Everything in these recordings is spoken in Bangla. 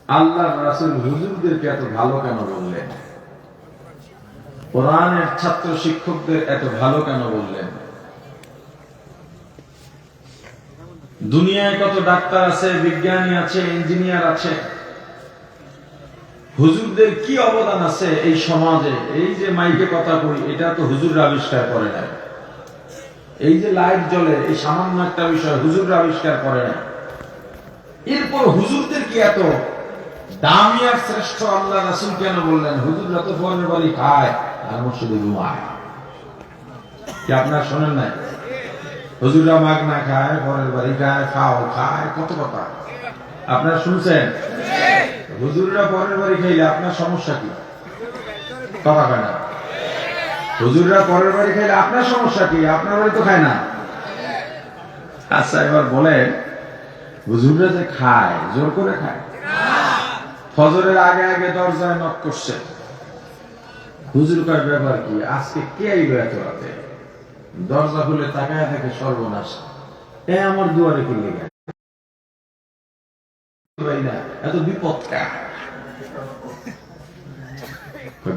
আল্লাহর রাসূল হুজুরদেরকে এত ভালো কেন বললেন? কোরআনের ছাত্র শিক্ষকদের এত ভালো কেন বললেন? দুনিয়ায় কত ডাক্তার আছে, বিজ্ঞানী আছে, ইঞ্জিনিয়ার আছে, হুজুরদের কি অবদান আছে এই সমাজে? এই যে মাইকে কথা কই, এটা তো হুজুররা আবিষ্কার করে নাই। এই যে লাইট জ্বলে, এই সামান্য একটা বিষয় হুজুররা আবিষ্কার করে নাই। এরপর হুজুরদের কি এত দামি আর শ্রেষ্ঠ আল্লাহ রাসূল কেন বললেন? হুজুররা তো পরের বাড়ি খায় আর মসজিদে ঘুমায়। কি আপনারা শোনেন নাই? হুজুররা মাগনা খায়, পরের বাড়ি খায়, খাও খায়, কত কথা আপনারা শুনছেন? হুজুররা পরের বাড়ি খাইলে আপনার সমস্যা কি? কথা কয় না। হুজুররা পরের বাড়ি খাইলে আপনার সমস্যা কি? আপনার বাড়ি তো খায় না। আচ্ছা, এবার বলেন, হুজুররা যে খায়, জোর করে খায়? ফজরের আগে আগে দরজায় নক করছে, হুজুর কয় ব্যাপার কি, আজকে কে আইলো এত রাতে? দরজা খুলে তাকায় থাকে, সর্বনাশ, এ আমার দুয়ারে কি লেগে এত বিপদ?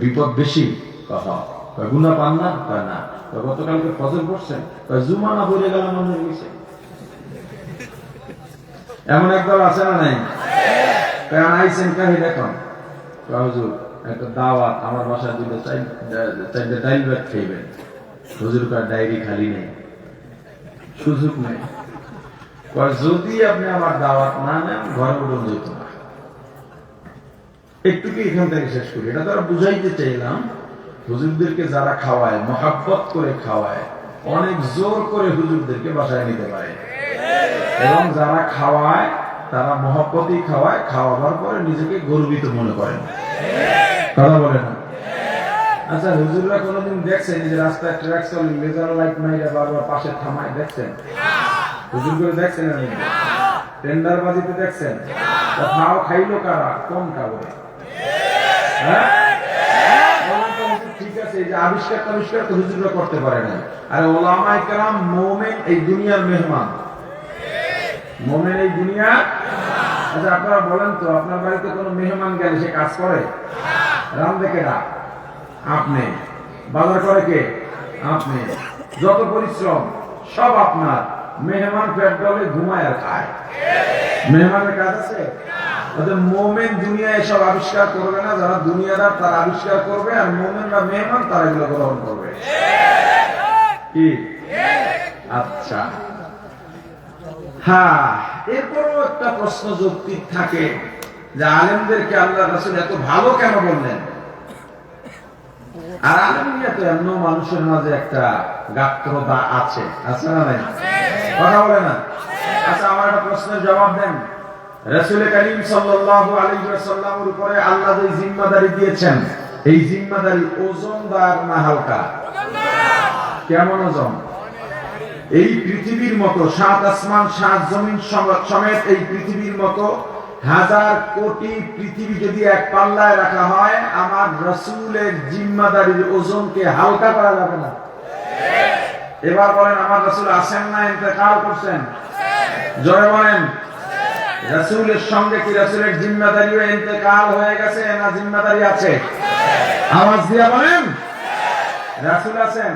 বিপদ বেশি? গুনা পান না? না। গতকালকে ফজর পড়ছেন, জুমানা পড়ে গেল মনে গেছে। এমন একদল আছে না নাই? আইসেন কাহি দেখুন, হুজুর একটা দাওয়াত, আমার বাসায় দুটো চারটে ডাইল ভাত খাইবেন। হুজুর কার ডায়েরি খালি নেই, সুযোগ নেই। যদি আপনি আমার দাওয়াত না নেন, ঘরে উঠুন যেত না। একটু কি এখান থেকে শেষ করি। এটা তারা বুঝাইতে চাইলাম, হুজুরদেরকে যারা খাওয়ায়, মহাব্বত করে খাওয়ায়, অনেক জোর করে হুজুরদেরকে বাসায় নিতে পারে, এবং যারা খাওয়ায় তারা মহব্বতই খাওয়ায়, খাওয়াবার পরে নিজেকে গর্বিত মনে করেন। কথা বলে না? আচ্ছা, হুজুররা কোনোদিন দেখছেন যে রাস্তায় ট্রাক চলে, লেজার লাইট মাইরা বারবার পাশে থামায়? দেখছেন? হুজুর করে দেখছেন? টেন্ডার বাজিতে দেখছেন? খাও খাইলো কারা? কোন কাগজে? ঠিক আছে, এই যে আবিষ্কার তো হুজুররা করতে পারে না। আর ওলামায়ে কেরাম মুমিন, এই দুনিয়ার মেহমান। মুমিন এই দুনিয়া। আচ্ছা, আপনারা বলেন তো, আপনার বাড়িতে কোনো মেহমান গেলে সে কাজ করে? রান্ধে কেডা? আপনি। বাজার করে কে? আপনি। যত পরিশ্রম সব আপনার। মেহমান পেট ডলে ঘুমায় আর খায়। মেহমানের কাজ আছে? মুমিন দুনিয়া এসব আবিষ্কার করবে না। যারা দুনিয়াদার তারা আবিষ্কার করবে, আর মুমিনরা মেহমান, তারা এগুলো গ্রহণ করবে। কি? আচ্ছা, হ্যাঁ। এরপরও একটা প্রশ্ন যৌক্তিক থাকে যে আলেমদেরকে আল্লাহ রাসূল এত ভালো কেন বললেন? আর আলেমিয়া তো এমন মানুষের মাঝে একটা গাত্রতা আছে, আছে না নাই? কথা বলে না? আচ্ছা, আমার একটা প্রশ্নের জবাব দেন। রাসূল করিম সাল্লাল্লাহু আলাইহি ওয়াসাল্লামের উপরে আল্লাহ যে জিম্মাদারি দিয়েছেন, এই জিম্মাদারি ওজনদার না হালকা? কেমন ওজন? এই পৃথিবীর মতো 7 আসমান 7 জমিন সমেত এই পৃথিবীর মতো হাজার কোটি পৃথিবী যদি এক পাল্লায় রাখা হয়, আমার রাসূলের জিম্মাদারির ওজনকে হালকা করা যাবে না। এবার বলেন, আমার রাসূল আছেন না ইন্তেকাল করছেন? জোরে বলেন। রাসূলের সঙ্গে কি রাসূলের জিম্মাদারিও ইন্তেকাল হয়ে গেছে, না জিম্মাদারি আছে? আওয়াজ দিয়ে বলেন, রাসূল আছেন।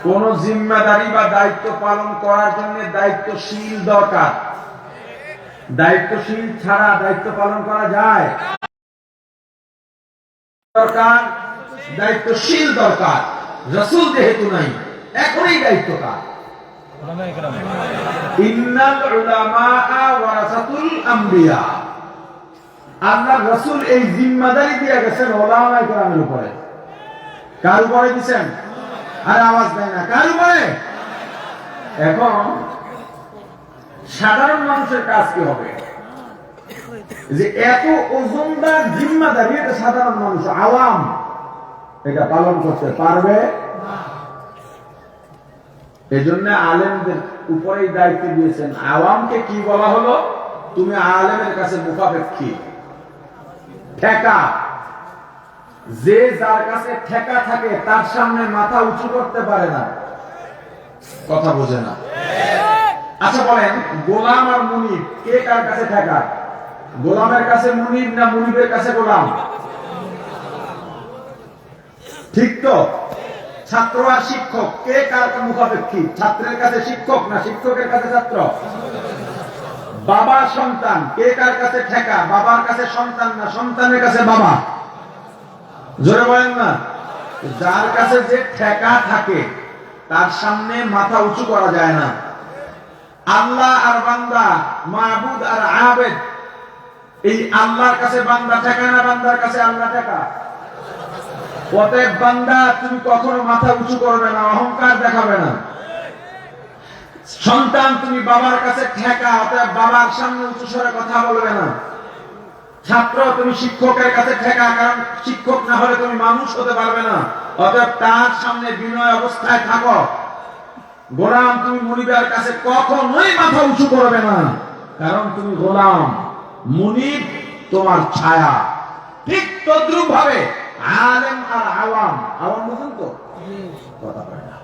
কোন জিম্মাদারি বা দায়িত্ব পালন করার জন্য দায়িত্বশীল দরকার। দায়িত্বশীল ছাড়া দায়িত্ব পালন করা যায়? দরকার, দায়িত্বশীল দরকার। রাসূল যেহেতু নাই, এখনই দায়িত্ব কার? ইন্নাল উলামা ওয়ারাসাতুল আমবিয়া। আল্লাহর রাসূল এই জিম্মাদারি দিয়ে গেছেন উলামায়ে কেরামের উপরে। কার উপরে দিবেন? আর আওয়াজ দেয় না, কার উপরে? এখন সাধারণ মানুষের কাজ কি হবে? যে এত ওজনদার জিম্মাদারি, এটা সাধারণ মানুষ, আওয়াম এটা পালন করতে পারবে না। এজন্য আলেমদের উপরেই দায়িত্ব দিয়েছেন। আওয়ামকে কি বলা হলো? তুমি আলেমের কাছে মুখাপেক্ষী, ঠেকা। যে যার কাছে ঠেকা থাকে তার সামনে মাথা উঁচু করতে পারে না। কথা বোঝে না? আচ্ছা বলেন, গোলাম আর মুনিব কে কার কাছে ঠেকা? গোলামের কাছে মুনিব না মুনিবের কাছে গোলাম? ঠিক তো? ছাত্র আর শিক্ষক কে কার মুখাপেক্ষী? ছাত্রের কাছে শিক্ষক না শিক্ষকের কাছে ছাত্র? বাবা সন্তান কে কার কাছে ঠেকা? বাবার কাছে সন্তান না সন্তানের কাছে বাবা? জোরে বলেন না। যার কাছে যে ঠেকা থাকে তার সামনে মাথা উঁচু করা যায় না। আল্লাহ আর বান্দা, মাবুদ আর আবেদ, এই আল্লাহর কাছে বান্দা ঠেকা না বান্দার কাছে আল্লাহ ঠেকা? অতএব বান্দা তুমি কখনো মাথা উঁচু করবে না, অহংকার দেখাবে না। সন্তান তুমি বাবার কাছে ঠেকা, অতএব বাবার সামনে উঁচু স্বরে কথা বলবে না। ছাত্র তুমি শিক্ষকের কাছে ঠেকা, কারণ শিক্ষক না হলে তুমি মানুষ হতে পারবে না, অতএব তার সামনে বিনয় অবস্থায় থাকো। গোলাম তুমি মুনিবের কাছে কখনোই মাথা উঁচু করবে না, কারণ তুমি গোলাম, মুনিব তোমার ছায়া। ঠিক তদ্রুপ ভাবে আলেম আর আওয়াম, আওয়াম বুঝুন তো কথা বলে না,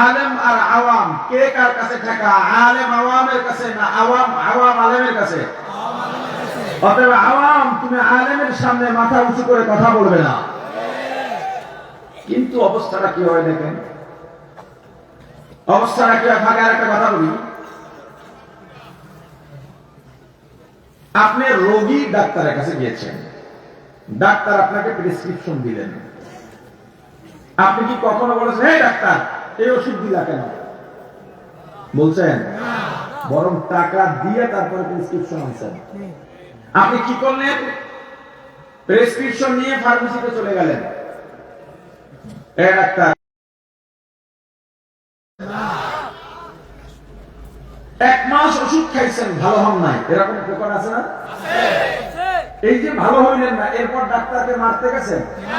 আলেম আর আওয়াম কে কার কাছে ঠেকা? আলেম আওয়ামের কাছে না আওয়াম আওয়াম আলেমের কাছে? অতএব আওয়াম তুমি আলেমের সামনে মাথা উঁচু করে কথা বলবে না। কিন্তু অবস্থাটা কি হয় দেখেন, অবস্থাটা কি হয়। ফাঁকে আর একটা কথা বলি, আপনি রোগী ডাক্তারের কাছে গিয়েছেন, ডাক্তার আপনাকে প্রেসক্রিপশন দিলেন, আপনি কি কখনো বলেছেন এই ডাক্তার এই ওষুধ দিলা কেন? বলছেন? বরং টাকা দিয়ে তারপরে প্রেসক্রিপশন আনছেন। আপনি কি করলেন? প্রেসক্রিপশন নিয়ে ফার্মেসিতে চলে গেলেন, এই ডাক্তার 1 মাস ওষুধ খাইছেন, ভালো হন নাই, এরকম ব্যাপার আছে না? এই যে ভালো হইলেন না, এরপর ডাক্তারকে মারতে গেছেন।